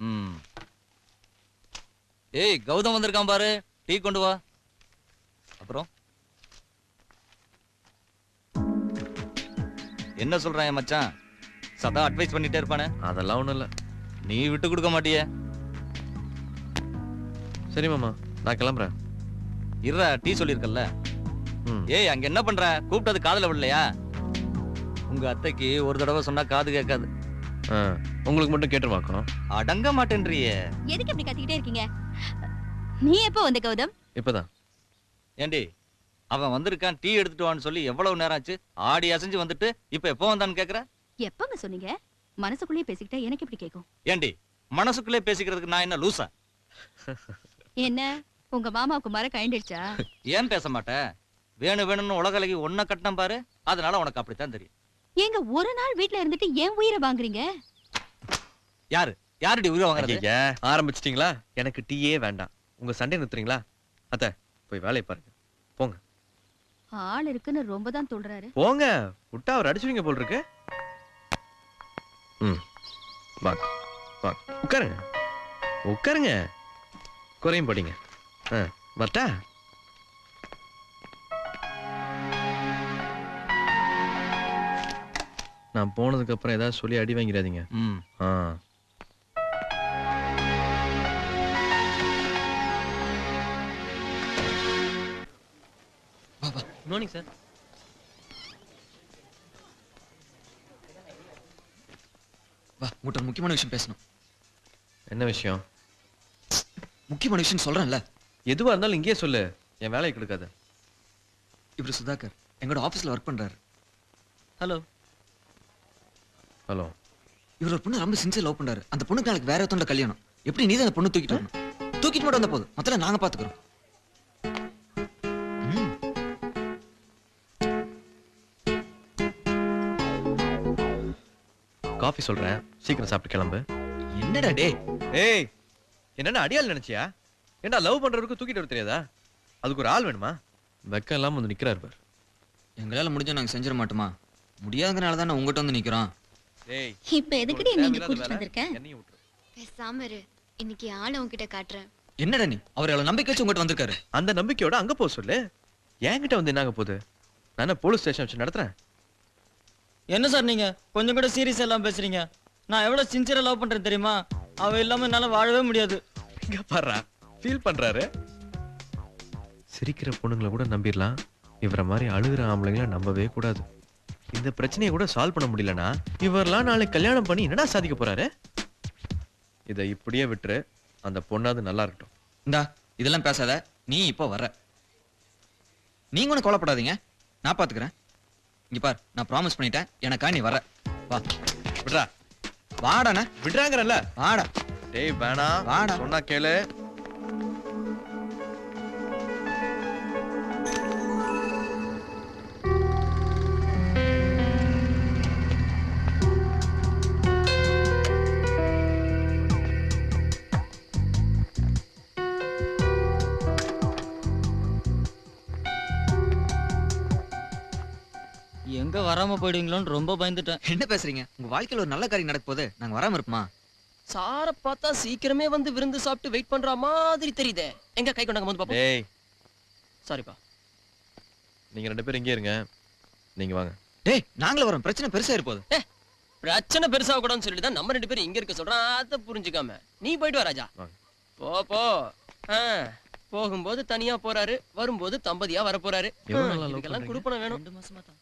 ம். ஏய் கௌதம் வந்திருக்கான் பாரு, டீ கொண்டு வா. அப்புறம் என்ன சொல்றான் என் மச்சான்? சதா அட்வைஸ் பண்ணிட்டே இருப்பானே. அதெல்லாம் ஒண்ணும் இல்ல. நீ விட்டு கொடுக்க மாட்டியே. சரி மாமா, நான் கிளம்புறேன். இருடா, டீ சொல்லியிருக்கல்ல. ஏய் அங்க என்ன பண்ற? கூப்பிட்டது காதுல விடலையா? உங்க அத்தைக்கு ஒரு தடவை சொன்னா காது கேட்காது. உங்களுக்கு மட்டும் கேட்டுருவாக்கும். அடங்க மாட்டேன்றியே. எதுக்கு இப்படி கத்திக்கிட்டே இருக்கீங்க? நீ எப்போ வந்த கௌதம்? இப்பதான். ஏண்டி அவன் வந்திருக்கான் டீ எடுத்துட்டு வான்னு சொல்லி எவ்வளவு நேரம் ஆச்சு? ஆடி அசைஞ்சு வந்துட்டு இப்ப எப்போ வந்தான்னு கேக்குற? எப்பங்க சொன்னீங்க? மனசுக்குள்ளேயே பேசிக்கிட்டா எனக்கு எப்படி கேட்கும்? ஏண்டி மனசுக்குள்ளே பேசிக்கிறதுக்கு நான் என்ன லூசா? என்ன உங்க மாமாவுக்கு மர கயண்டிடுச்சா? ஏன் பேச மாட்டேன்? வேணும்னு உலகலகி ஒன்ன கட்டினம் பாரு, அதனால உனக்கு அப்படித்தான் தெரியும். ஏங்க ஒரு நாள் வீட்ல இருந்துட்டு ஏன் உயிரை வாங்குறீங்க? யாருடி உயிரை வாங்குறது? ஆரம்பிச்சிட்டீங்களா? எனக்கு டீயே வேண்டாம். உங்க சண்டை நிறுத்துறீங்களா? அத்தை போய் வேலையை பாருங்க, போங்க. ஆள் இருக்குன்னு ரொம்ப தான் சொல்றாரு. போங்க, விட்டா அவர் அடிச்சுவீங்க போல் இருக்கு. வாங்க வாங்க, உட்காருங்க உட்காருங்க. குறையும் படிங்க. வரட்டா? நான் போனதுக்கு அப்புறம் ஏதாவது சொல்லி அடி வாங்கிறாதீங்க. Morning sir. வா, உங்கள்கிட்ட முக்கியமான விஷயம் பேசணும். என்ன விஷயம்? முக்கியமான விஷயம் சொல்றேன்ல. எதுவா இருந்தாலும் இங்கேயே சொல்லு, என் வேலையை கொடுக்காத. இவர் சுதாகர் எங்களோட ஆபீஸ்ல ஒர்க் பண்றாரு. Hello hello. இவர் ஒரு பொண்ணு ரொம்ப சின்சியர் லவ் பண்றாரு. அந்த பொண்ணுக்கு நாளைக்கு வேற ஒருத்தோட கல்யாணம். எப்படி நீ தான் அந்த பொண்ணு தூக்கிட்டு வரணும். தூக்கிட்டு மட்டும் வந்த போதும், மொத்தம் நாங்க பாத்துக்கிறோம். காஃபி சொல்றேன், சீக்கிரம் சாப்பிட்டு கிளம்பு. என்னடா டே? ஏய், என்னன்னா அடியால் நினைச்சியா? ஏண்டா லவ் பண்றவருக்கு தூக்கிட்டு வர தெரியாதா? அதுக்கு ஒரு ஆள் வேணுமா? வெக்கம் எல்லாம் வந்து நிக்கிறாரு பார். எங்களால முடிஞ்சா நாங்க செஞ்சிட மாட்டோமா? முடியாதனால தான் உங்ககிட்ட வந்து நிக்கிறோம். ஏய், இப்ப எதுக்குடி நீங்க கூட்டிட்டு வந்திருக்க? என்னையும் விட்டுரு. பேசாம இரு, இன்னைக்கு ஆள உன்கிட்ட காட்டுறேன். என்னடா நீ? அவர் எவ்வளவு நம்பிக்கை வச்சு உங்ககிட்ட வந்திருக்காரு. அந்த நம்பிக்கையோட அங்க போக சொல்லு. என்கிட்ட வந்து என்னாக போகுது? நான் போலீஸ் ஸ்டேஷன் வச்சு நடத்துறேன். என்ன சார் நீங்க கொஞ்சம் கூட சீரியஸ் எல்லாம் பேசுறீங்க? நான் எவ்வளவு சின்சியரா லவ் பண்றேன் தெரியுமா? அவ இல்லாம என்னால வாழவே முடியாது. இங்க பாரு, ஃபீல் பண்றாரு. சிரிக்கிற பொண்ணுங்களை கூட நம்பிடலாம், இவரை மாதிரி அழுகிற ஆம்பளைங்களை நம்பவே கூடாது. இந்த பிரச்சனையை கூட சால்வ் பண்ண முடியலனா இவரெல்லாம் நாளைக்கு கல்யாணம் பண்ணி என்னடா சாதிக்க போறாரு? இதை இப்படியே விட்டுரு, அந்த பொண்ணாது நல்லா இருக்கட்டும். இந்தா இதெல்லாம் பேசாத, நீ இப்போ வர. நீங்க ஒன்றும் கவலைப்படாதீங்க, நான் பாத்துக்கிறேன். இங்க பார், நான் ப்ராமிஸ் பண்ணிட்டேன், எனக்கா நீ வர. வா. விட்றா. வாடாண்ணா. விடுறாங்கறல்ல. வாடா. டேய் வேணாம், வாடா. சொன்னா கேளு. எங்க வராம போயிடுவீங்களோன்னு ரொம்ப பயந்துட்டேன். என்ன பேசுறீங்க? உங்க வாழ்க்கையில ஒரு நல்ல காரியம் நடக்க போது நாங்க வராம இருப்போமா? சார பார்த்தா சீக்கிரமே வந்து விருந்து சாப்பிட்டு வெயிட் பண்ற மாதிரி தெரியுதே. எங்க கை கொண்டாங்க வந்து பாப்போம். டேய் சாரிப்பா. நீங்க ரெண்டு பேரும் இங்கே இருங்க, நீங்க வாங்க. டேய் நாங்களே வரோம், பிரச்சனை பெருசா இருப்போது. பிரச்சனை பெருசாக கூடாதுன்னு சொல்லிட்டு தான் நம்ம ரெண்டு பேரும் இங்க இருக்க சொல்றோம். அதை புரிஞ்சுக்காம நீ போயிட்டு வா ராஜா. போ போ. போகும்போது தனியா போறாரு, வரும்போது தம்பதியா வர போறாரு. இதுக்கெல்லாம் குடுப்பணம் வேணும். 2 மாசமா தான்.